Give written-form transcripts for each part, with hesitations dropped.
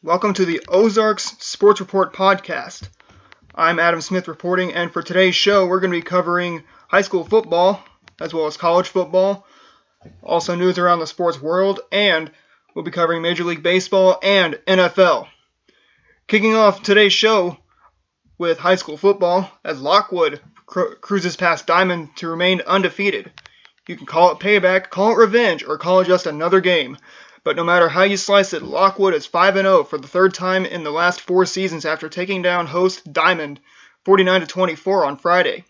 Welcome to the Ozarks Sports Report podcast. I'm Adam Smith reporting, and for today's show, we're going to be covering high school football as well as college football, also news around the sports world, and we'll be covering Major League Baseball and NFL. Kicking off today's show with high school football, as Lockwood cruises past Diamond to remain undefeated. You can call it payback, call it revenge, or call it just another game. But no matter how you slice it, Lockwood is 5-0 for the third time in the last 4 seasons after taking down host Diamond 49-24 on Friday.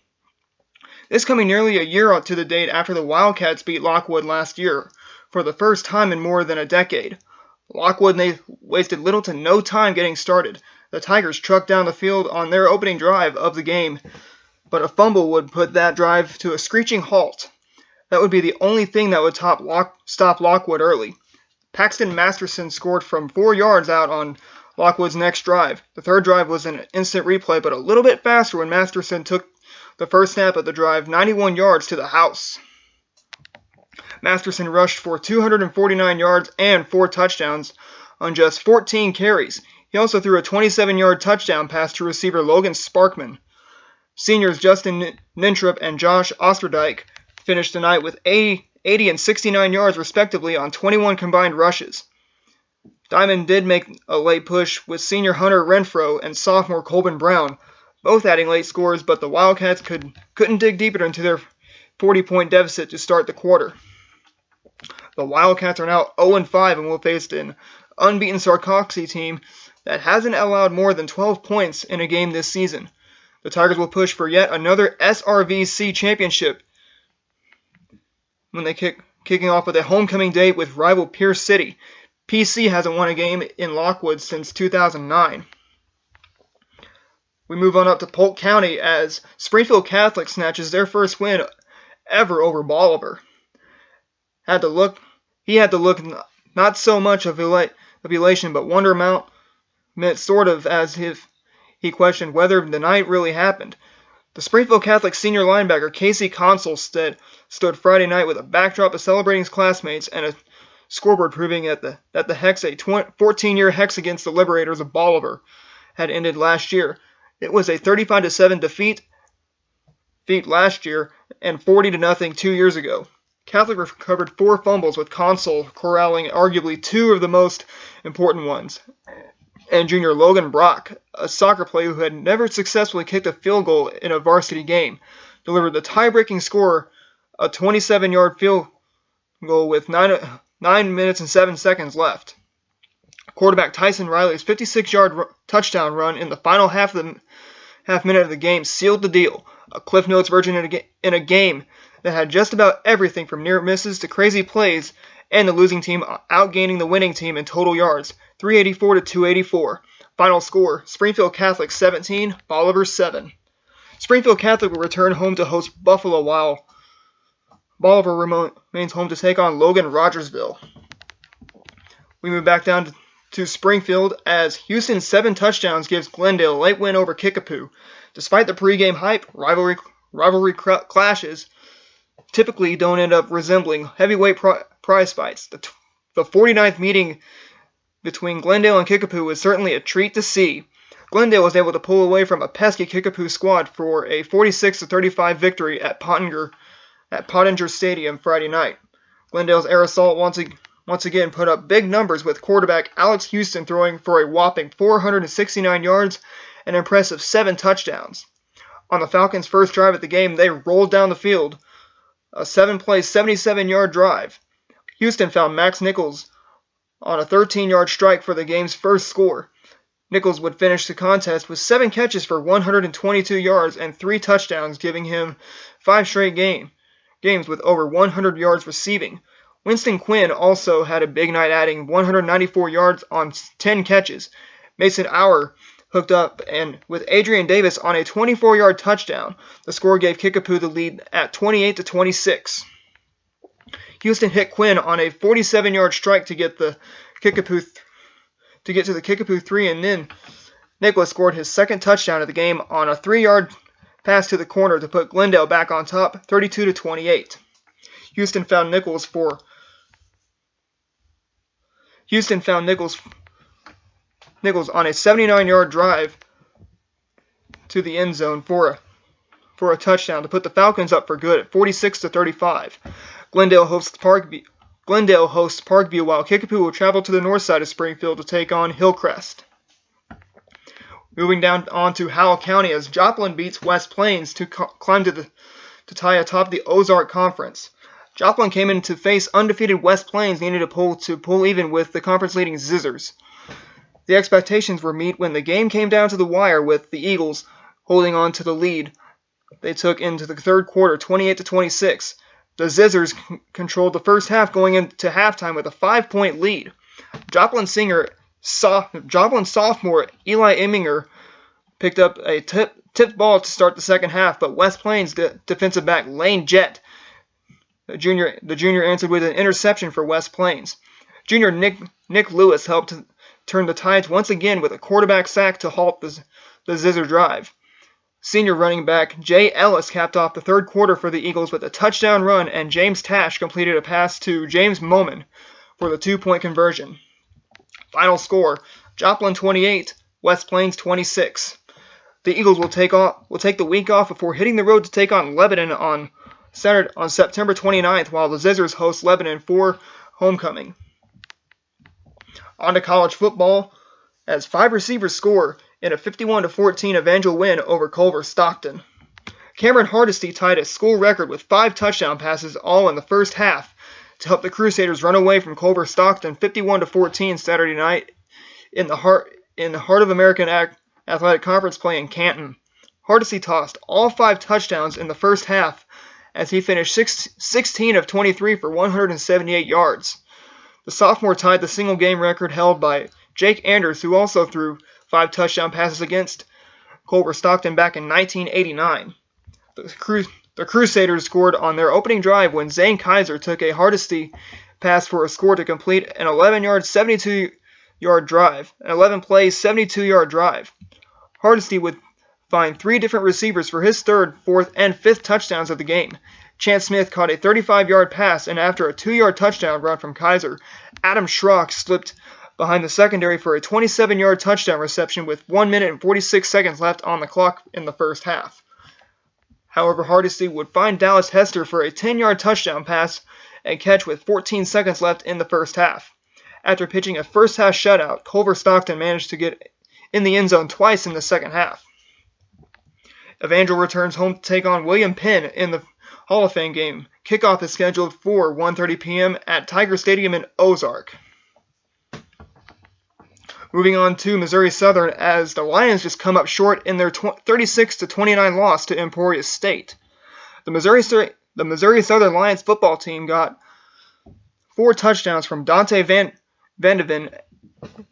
This coming nearly a year to the date after the Wildcats beat Lockwood last year for the first time in more than a decade. Lockwood wasted little to no time getting started. The Tigers trucked down the field on their opening drive of the game, but a fumble would put that drive to a screeching halt. That would be the only thing that would stop Lockwood early. Paxton Masterson scored from 4 yards out on Lockwood's next drive. The third drive was an instant replay, but a little bit faster when Masterson took the first snap of the drive 91 yards to the house. Masterson rushed for 249 yards and 4 touchdowns on just 14 carries. He also threw a 27-yard touchdown pass to receiver Logan Sparkman. Seniors Justin Nintrup and Josh Osterdijk finished the night with 80 and 69 yards respectively on 21 combined rushes. Diamond did make a late push with senior Hunter Renfro and sophomore Colbin Brown, both adding late scores, but the Wildcats couldn't dig deeper into their 40-point deficit to start the quarter. The Wildcats are now 0-5 and will face an unbeaten Sarcoxy team that hasn't allowed more than 12 points in a game this season. The Tigers will push for yet another SRVC championship when they kicking off with a homecoming date with rival Pierce City. PC hasn't won a game in Lockwood since 2009. We move on up to Polk County as Springfield Catholic snatches their first win ever over Bolivar. He had to look not so much of elation but wonderment, sort of, as if he questioned whether the night really happened. The Springfield Catholic senior linebacker Casey Consul stood Friday night with a backdrop of celebrating his classmates and a scoreboard proving that the Hex, a 14-year Hex against the Liberators of Bolivar, had ended last year. It was a 35-7 defeat last year and 40-0 2 years ago. Catholic recovered 4 fumbles, with Consul corralling arguably 2 of the most important ones. And junior Logan Brock, a soccer player who had never successfully kicked a field goal in a varsity game, delivered the tie-breaking score, a 27-yard field goal with 9 minutes and 7 seconds left. Quarterback Tyson Riley's 56-yard touchdown run in the final half minute of the game sealed the deal, a Cliff Notes version in a game that had just about everything from near misses to crazy plays, and the losing team outgaining the winning team in total yards, 384-284. Final score, Springfield Catholic 17, Bolivar 7. Springfield Catholic will return home to host Buffalo, while Bolivar remains home to take on Logan Rogersville. We move back down to Springfield as Houston's 7 touchdowns gives Glendale a late win over Kickapoo. Despite the pregame hype, rivalry clashes typically don't end up resembling heavyweight prize fights. The 49th meeting between Glendale and Kickapoo was certainly a treat to see. Glendale was able to pull away from a pesky Kickapoo squad for a 46-35 victory at Pottinger Stadium Friday night. Glendale's air assault once again put up big numbers, with quarterback Alex Houston throwing for a whopping 469 yards and an impressive 7 touchdowns. On the Falcons' first drive at the game, they rolled down the field, a 7-play, 77-yard drive. Houston found Max Nichols on a 13-yard strike for the game's first score. Nichols would finish the contest with 7 catches for 122 yards and 3 touchdowns, giving him 5 straight games with over 100 yards receiving. Winston Quinn also had a big night, adding 194 yards on 10 catches. Mason Auer hooked up, and with Adrian Davis on a 24-yard touchdown, the score gave Kickapoo the lead at 28-26. Houston hit Quinn on a 47-yard strike to get to the Kickapoo 3, and then Nicholas scored his second touchdown of the game on a 3-yard pass to the corner to put Glendale back on top, 32-28. Houston found Nichols Nichols on a 79-yard drive to the end zone for a touchdown to put the Falcons up for good at 46-35. Glendale hosts Parkview, while Kickapoo will travel to the north side of Springfield to take on Hillcrest. Moving down on to Howell County as Joplin beats West Plains to climb to tie atop the Ozark Conference. Joplin came in to face undefeated West Plains, needed to pull even with the conference-leading Zizzers. The expectations were met when the game came down to the wire, with the Eagles holding on to the lead they took into the third quarter, 28-26. The Zizzers controlled the first half, going into halftime with a 5-point lead. Joplin sophomore Eli Eminger picked up a tipped ball to start the second half, but West Plains defensive back Lane Jett, the junior answered with an interception for West Plains. Junior Nick Lewis helped turn the tides once again with a quarterback sack to halt the Zizzer drive. Senior running back Jay Ellis capped off the third quarter for the Eagles with a touchdown run, and James Tash completed a pass to James Moman for the 2-point conversion. Final score, Joplin 28, West Plains 26. The Eagles will take the week off before hitting the road to take on Lebanon on September 29th, while the Zizzers host Lebanon for homecoming. On to college football, as 5 receivers score in a 51-14 Evangel win over Culver Stockton. Cameron Hardesty tied a school record with 5 touchdown passes all in the first half to help the Crusaders run away from Culver Stockton 51-14 Saturday night in the heart of American Athletic Conference play in Canton. Hardesty tossed all 5 touchdowns in the first half as he finished 16 of 23 for 178 yards. The sophomore tied the single-game record held by Jake Anders, who also threw 5 touchdown passes against Culver Stockton back in 1989. The Crusaders scored on their opening drive when Zane Kaiser took a Hardesty pass for a score to complete an 11-play, 72-yard drive. Hardesty would find 3 different receivers for his 3rd, 4th, and 5th touchdowns of the game. Chance Smith caught a 35-yard pass, and after a 2-yard touchdown run from Kaiser, Adam Schrock slipped behind the secondary for a 27-yard touchdown reception with 1 minute and 46 seconds left on the clock in the first half. However, Hardesty would find Dallas Hester for a 10-yard touchdown pass and catch with 14 seconds left in the first half. After pitching a first-half shutout, Culver Stockton managed to get in the end zone twice in the second half. Evangel returns home to take on William Penn in the Hall of Fame game. Kickoff is scheduled for 1:30 p.m. at Tiger Stadium in Ozark. Moving on to Missouri Southern, as the Lions just come up short in their 36-29 loss to Emporia State. The Missouri Southern Lions football team got 4 touchdowns from Dante Vandeven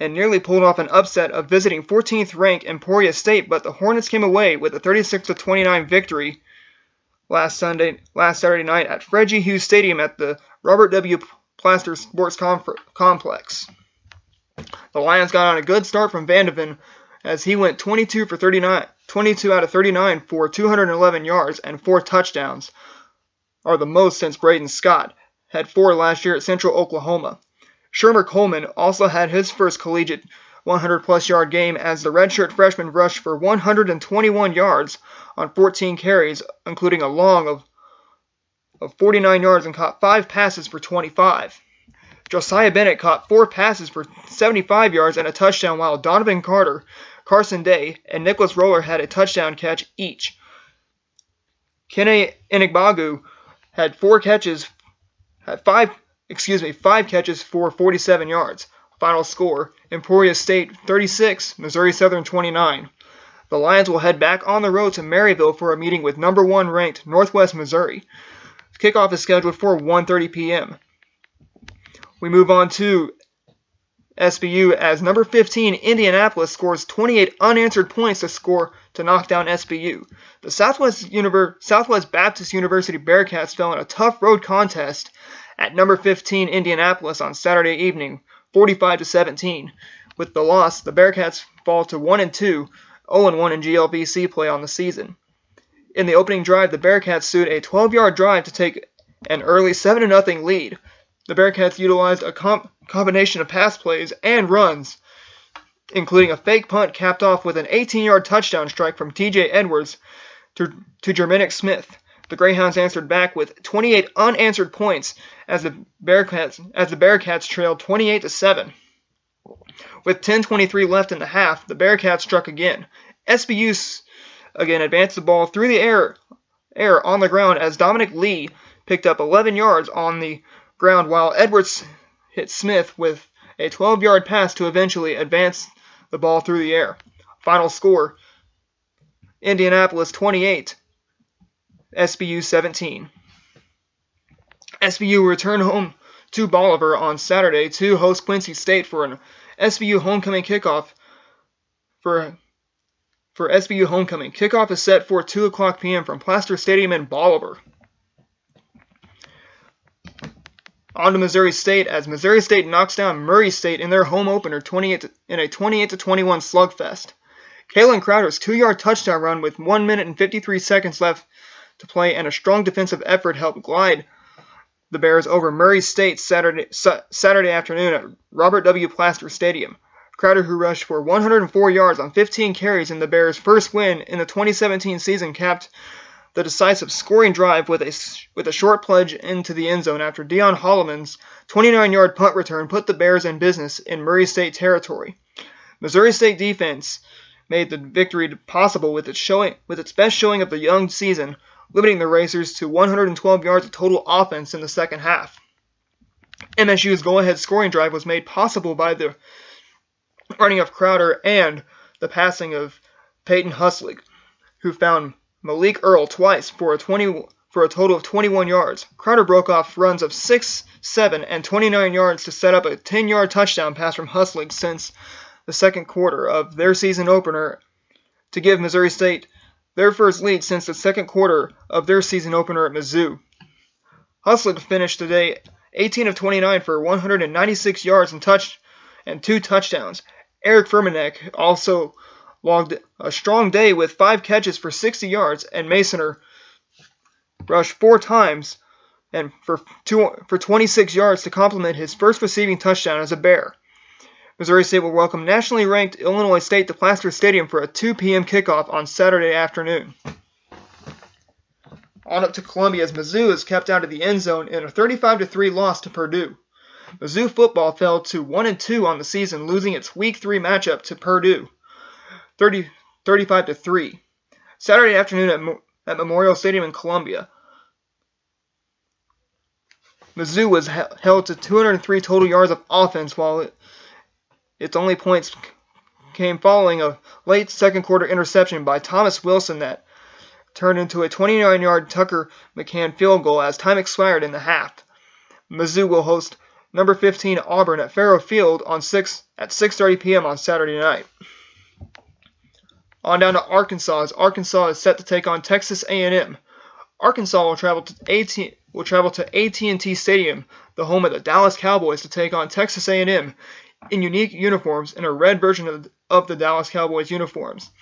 and nearly pulled off an upset of visiting 14th-ranked Emporia State, but the Hornets came away with a 36-29 victory last Saturday night at Fred G. Hughes Stadium at the Robert W. Plaster Sports Complex. The Lions got on a good start from Vandeven as he went 22 out of 39 for 211 yards and 4 touchdowns, are the most since Braden Scott had 4 last year at Central Oklahoma. Shermer Coleman also had his first collegiate 100-plus yard game as the redshirt freshman rushed for 121 yards on 14 carries, including a long of 49 yards and caught 5 passes for 25. Josiah Bennett caught 4 passes for 75 yards and a touchdown, while Donovan Carter, Carson Day, and Nicholas Roller had a touchdown catch each. Kene Enigbagu had 5 catches for 47 yards. Final score, Emporia State 36, Missouri Southern 29. The Lions will head back on the road to Maryville for a meeting with number 1 ranked Northwest Missouri. Kickoff is scheduled for 1:30 p.m. We move on to SBU as number 15 Indianapolis scores 28 unanswered points to knock down SBU. The Southwest Baptist University Bearcats fell in a tough road contest at number 15 Indianapolis on Saturday evening, 45-17. With the loss, the Bearcats fall to 1-2, 0-1 in GLVC play on the season. In the opening drive, the Bearcats sued a 12-yard drive to take an early 7-0 lead. The Bearcats utilized a combination of pass plays and runs including a fake punt capped off with an 18-yard touchdown strike from T.J. Edwards to Jerminic Smith. The Greyhounds answered back with 28 unanswered points as the Bearcats trailed 28-7. With 10:23 left in the half, the Bearcats struck again. SBU again advanced the ball through the air on the ground as Dominic Lee picked up 11 yards on the ground while Edwards hit Smith with a 12-yard pass to eventually advance the ball through the air. Final score, Indianapolis 28, SBU 17. SBU returned home to Bolivar on Saturday to host Quincy State for an SBU homecoming kickoff. For SBU homecoming, kickoff is set for 2 o'clock p.m. from Plaster Stadium in Bolivar. On to Missouri State as Missouri State knocks down Murray State in their home opener in a 28-21 slugfest. Kalen Crowder's 2-yard touchdown run with 1 minute and 53 seconds left to play and a strong defensive effort helped glide the Bears over Murray State Saturday afternoon at Robert W. Plaster Stadium. Crowder, who rushed for 104 yards on 15 carries in the Bears' first win in the 2017 season, capped the decisive scoring drive with a short plunge into the end zone after Deion Holloman's 29-yard punt return put the Bears in business in Murray State territory. Missouri State defense made the victory possible with its best showing of the young season, limiting the Racers to 112 yards of total offense in the second half. MSU's go-ahead scoring drive was made possible by the running of Crowder and the passing of Peyton Huslig, who found Malik Earl twice for a total of 21 yards. Crowder broke off runs of 6, 7, and 29 yards to set up a 10-yard touchdown pass from Huslig since the second quarter of their season opener to give Missouri State their first lead since the second quarter of their season opener at Mizzou. Huslig finished the day 18 of 29 for 196 yards and 2 touchdowns. Eric Furmanek also logged a strong day with 5 catches for 60 yards, and Masoner rushed 4 times and for 26 yards to complement his first receiving touchdown as a Bear. Missouri State will welcome nationally ranked Illinois State to Plaster Stadium for a 2 p.m. kickoff on Saturday afternoon. On up to Columbia as Mizzou is kept out of the end zone in a 35-3 loss to Purdue. Mizzou football fell to 1-2 on the season, losing its Week 3 matchup to Purdue, 35-3. Saturday afternoon at Memorial Stadium in Columbia, Mizzou was held to 203 total yards of offense, while its only points came following a late second quarter interception by Thomas Wilson that turned into a 29-yard Tucker McCann field goal as time expired in the half. Mizzou will host number 15 Auburn at Farrow Field at 6:30 p.m. on Saturday night. On down to Arkansas as Arkansas is set to take on Texas A&M. Arkansas will travel to AT&T Stadium, the home of the Dallas Cowboys, to take on Texas A&M in unique uniforms in a red version of the Dallas Cowboys uniforms,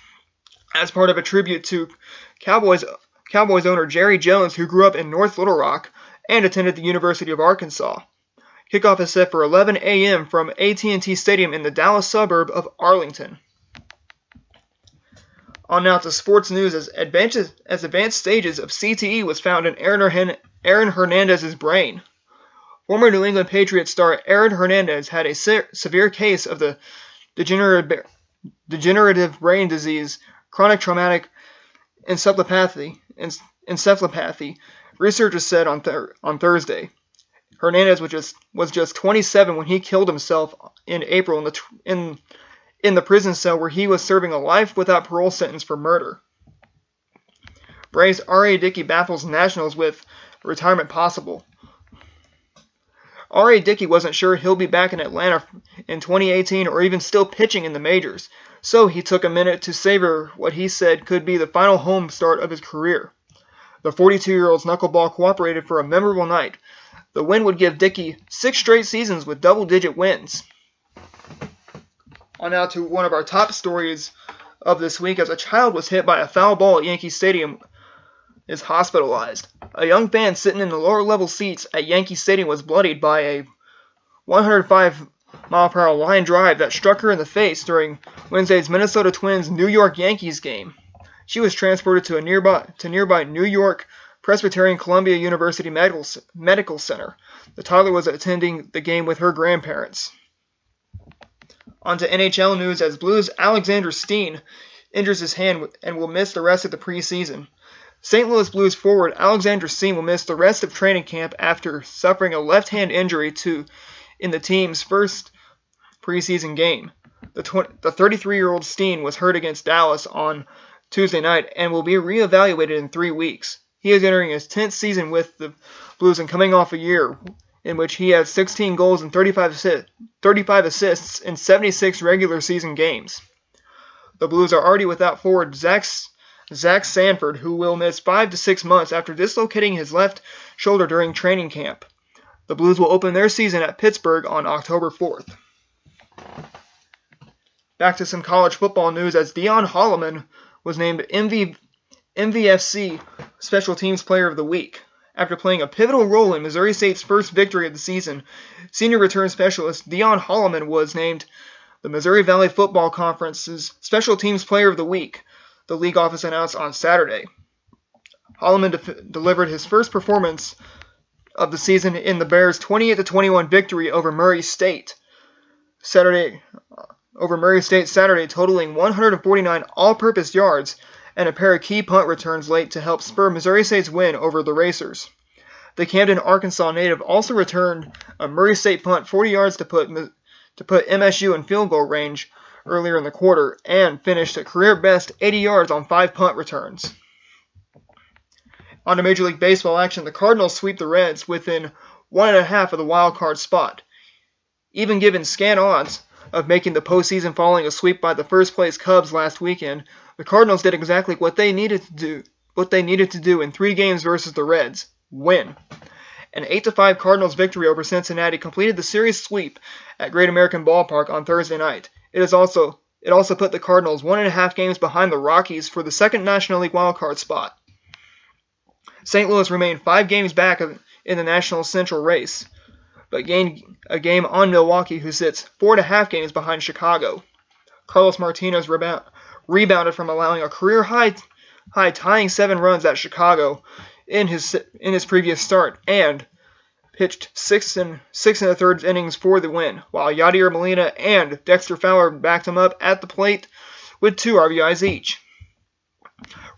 as part of a tribute to Cowboys owner Jerry Jones, who grew up in North Little Rock and attended the University of Arkansas. Kickoff is set for 11 a.m. from AT&T Stadium in the Dallas suburb of Arlington. On now to sports news as advanced stages of CTE was found in Aaron Hernandez's brain. Former New England Patriots star Aaron Hernandez had a severe case of the degenerative brain disease, chronic traumatic encephalopathy, researchers said on Thursday. Hernandez was just 27 when he killed himself in April in the prison cell where he was serving a life without parole sentence for murder. Braves R.A. Dickey baffles Nationals with retirement possible. R.A. Dickey wasn't sure he'll be back in Atlanta in 2018 or even still pitching in the majors, so he took a minute to savor what he said could be the final home start of his career. The 42-year-old's knuckleball cooperated for a memorable night. The win would give Dickey 6 straight seasons with double-digit wins. On now to one of our top stories of this week as a child was hit by a foul ball at Yankee Stadium is hospitalized. A young fan sitting in the lower level seats at Yankee Stadium was bloodied by a 105 mile-per-hour line drive that struck her in the face during Wednesday's Minnesota Twins New York Yankees game. She was transported to nearby New York Presbyterian Columbia University Medical Center. The toddler was attending the game with her grandparents. On to NHL news as Blues Alexander Steen injures his hand and will miss the rest of the preseason. St. Louis Blues forward Alexander Steen will miss the rest of training camp after suffering a left-hand injury in the team's first preseason game. The 33-year-old Steen was hurt against Dallas on Tuesday night and will be reevaluated in 3 weeks. He is entering his 10th season with the Blues and coming off a year in which he had 16 goals and 35 assists in 76 regular season games. The Blues are already without forward Zach Sanford, who will miss 5 to 6 months after dislocating his left shoulder during training camp. The Blues will open their season at Pittsburgh on October 4th. Back to some college football news as Deion Holloman was named MVFC Special Teams Player of the Week. After playing a pivotal role in Missouri State's first victory of the season, senior return specialist Deion Holloman was named the Missouri Valley Football Conference's Special Teams Player of the Week, the league office announced on Saturday. Holloman delivered his first performance of the season in the Bears' 28-21 victory over Murray State Saturday, totaling 149 all-purpose yards and a pair of key punt returns late to help spur Missouri State's win over the Racers. The Camden, Arkansas native also returned a Murray State punt 40 yards to put MSU in field goal range earlier in the quarter and finished a career-best 80 yards on 5 punt returns. On to Major League Baseball action, the Cardinals sweep the Reds within 1.5 of the wild card spot. Even given scant odds of making the postseason following a sweep by the first-place Cubs last weekend, the Cardinals did exactly what they needed to do in 3 games versus the Reds: win. An 8-5 Cardinals victory over Cincinnati completed the series sweep at Great American Ballpark on Thursday night. It also put the Cardinals 1.5 games behind the Rockies for the second National League wildcard spot. St. Louis remained 5 games back in the National Central race, but gained a game on Milwaukee, who sits 4.5 games behind Chicago. Carlos Martinez rebounded from allowing a career-high tying 7 runs at Chicago in his previous start and pitched 6 1/3 innings for the win, while Yadier Molina and Dexter Fowler backed him up at the plate with 2 RBIs each.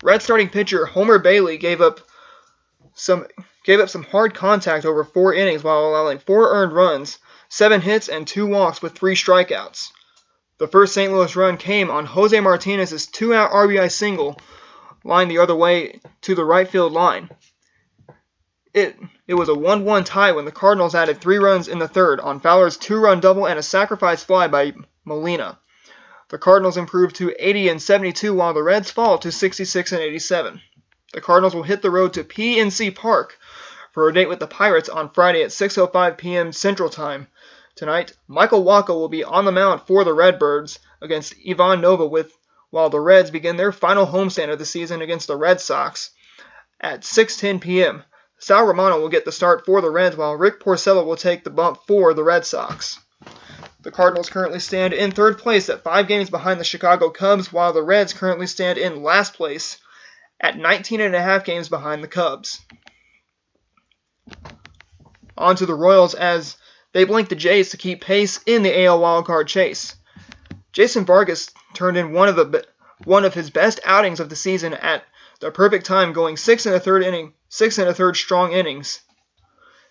Red starting pitcher Homer Bailey gave up some hard contact over 4 innings while allowing 4 earned runs, 7 hits, and 2 walks with 3 strikeouts. The first St. Louis run came on Jose Martinez's 2-out RBI single, lined the other way to the right field line. It was a 1-1 tie when the Cardinals added 3 runs in the third on Fowler's 2-run double and a sacrifice fly by Molina. The Cardinals improved to 80-72 while the Reds fall to 66-87. The Cardinals will hit the road to PNC Park for a date with the Pirates on Friday at 6:05 p.m. Central Time. Tonight, Michael Wacha will be on the mound for the Redbirds against Ivan Nova while the Reds begin their final homestand of the season against the Red Sox at 6:10 p.m. Sal Romano will get the start for the Reds while Rick Porcello will take the bump for the Red Sox. The Cardinals currently stand in 3rd place at 5 games behind the Chicago Cubs, while the Reds currently stand in last place at 19.5 games behind the Cubs. On to the Royals as they blink the Jays to keep pace in the AL wildcard chase. Jason Vargas turned in one of his best outings of the season at the perfect time, going 6 1/3 strong innings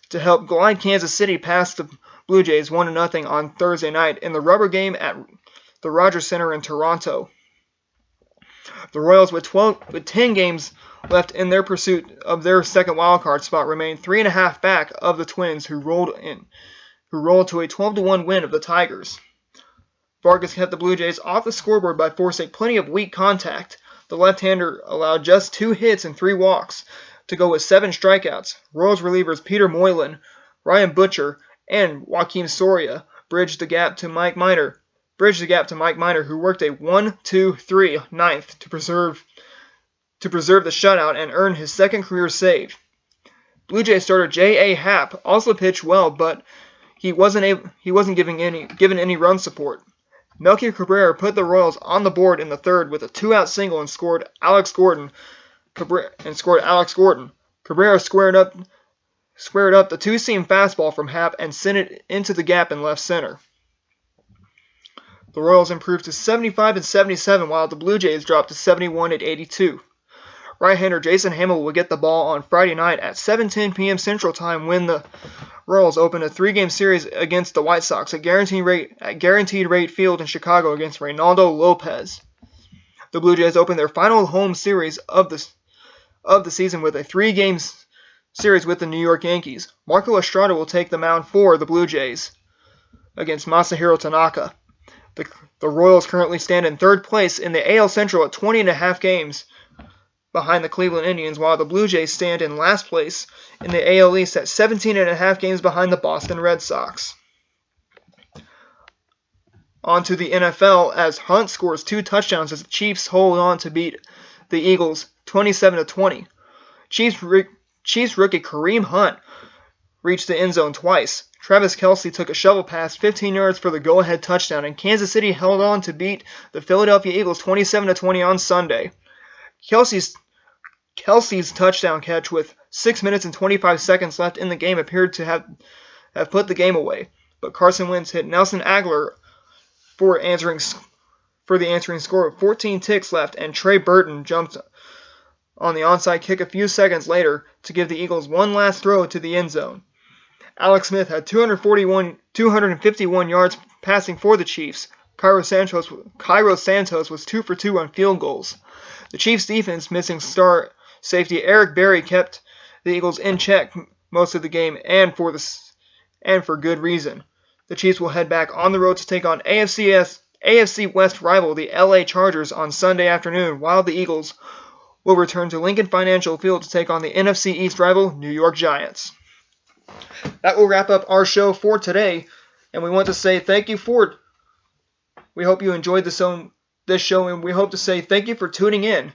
to help glide Kansas City past the Blue Jays 1-0 on Thursday night in the rubber game at the Rogers Center in Toronto. The Royals, with 10 games left in their pursuit of their second wildcard spot, remain 3.5 back of the Twins, who rolled to a 12-1 win of the Tigers. Vargas kept the Blue Jays off the scoreboard by forcing plenty of weak contact. The left-hander allowed just 2 hits and 3 walks to go with 7 strikeouts. Royals relievers Peter Moylan, Ryan Butcher, and Joaquin Soria bridged the gap to Mike Minor, who worked a 1-2-3 ninth to preserve the shutout and earn his second career save. Blue Jays starter J.A. Happ also pitched well, but he wasn't given any run support. Melky Cabrera put the Royals on the board in the third with a 2-out single and scored Alex Gordon. Cabrera squared up the two-seam fastball from Happ and sent it into the gap in left center. The Royals improved to 75 and 77, while the Blue Jays dropped to 71 and 82. Right-hander Jason Hamill will get the ball on Friday night at 7:10 p.m. Central Time when the Royals open a 3-game series against the White Sox at Guaranteed Rate Field in Chicago against Reynaldo Lopez. The Blue Jays open their final home series of the season with a 3-game series with the New York Yankees. Marco Estrada will take the mound for the Blue Jays against Masahiro Tanaka. The Royals currently stand in third place in the AL Central at 20.5 games behind the Cleveland Indians, while the Blue Jays stand in last place in the AL East at 17.5 games behind the Boston Red Sox. On to the NFL as Hunt scores 2 touchdowns as the Chiefs hold on to beat the Eagles 27-20. Chiefs rookie Kareem Hunt reached the end zone twice. Travis Kelce took a shovel pass 15 yards for the go-ahead touchdown, and Kansas City held on to beat the Philadelphia Eagles 27-20 on Sunday. Kelce's touchdown catch with 6 minutes and 25 seconds left in the game appeared to have put the game away, but Carson Wentz hit Nelson Aguilar for the answering score with 14 ticks left, and Trey Burton jumped on the onside kick a few seconds later to give the Eagles one last throw to the end zone. Alex Smith had 251 yards passing for the Chiefs. Cairo Santos was 2 for 2 on field goals. The Chiefs' defense, missing star safety Eric Berry, kept the Eagles in check most of the game, and for good reason. The Chiefs will head back on the road to take on AFC West rival the LA Chargers on Sunday afternoon, while the Eagles will return to Lincoln Financial Field to take on the NFC East rival New York Giants. That will wrap up our show for today, and we want to say thank you for. We hope you enjoyed this show, and we hope to say thank you for tuning in.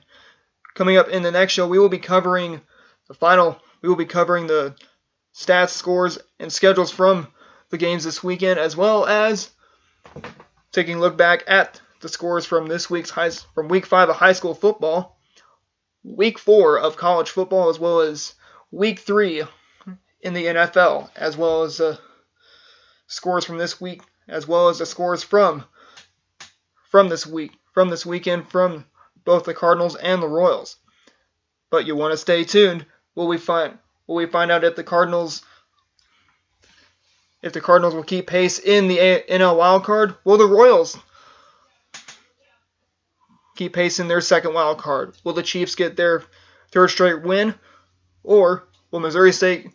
Coming up in the next show, we will be covering the stats, scores, and schedules from the games this weekend, as well as taking a look back at the scores from from Week 5 of high school football, Week 4 of college football, as well as Week 3 in the NFL, as well as the scores from this week, as well as the scores from this weekend from both the Cardinals and the Royals. But you want to stay tuned. Will we find out if the Cardinals will keep pace in the NL wild card? Will the Royals keep pace in their second wild card? Will the Chiefs get their third straight win, or will Missouri State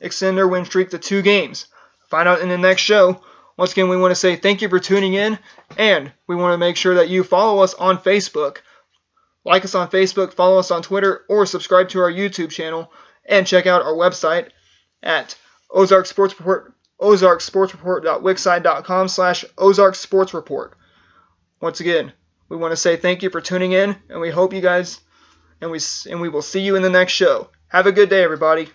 extend their win streak to 2 games? Find out in the next show. Once again, we want to say thank you for tuning in, and we want to make sure that you follow us on Facebook. Like us on Facebook, follow us on Twitter, or subscribe to our YouTube channel, and check out our website at Ozarks Sports Report, ozarksportsreport.wixsite.com/Ozarks Sports Report. Once again, we want to say thank you for tuning in, and we hope you guys, and we will see you in the next show. Have a good day, everybody.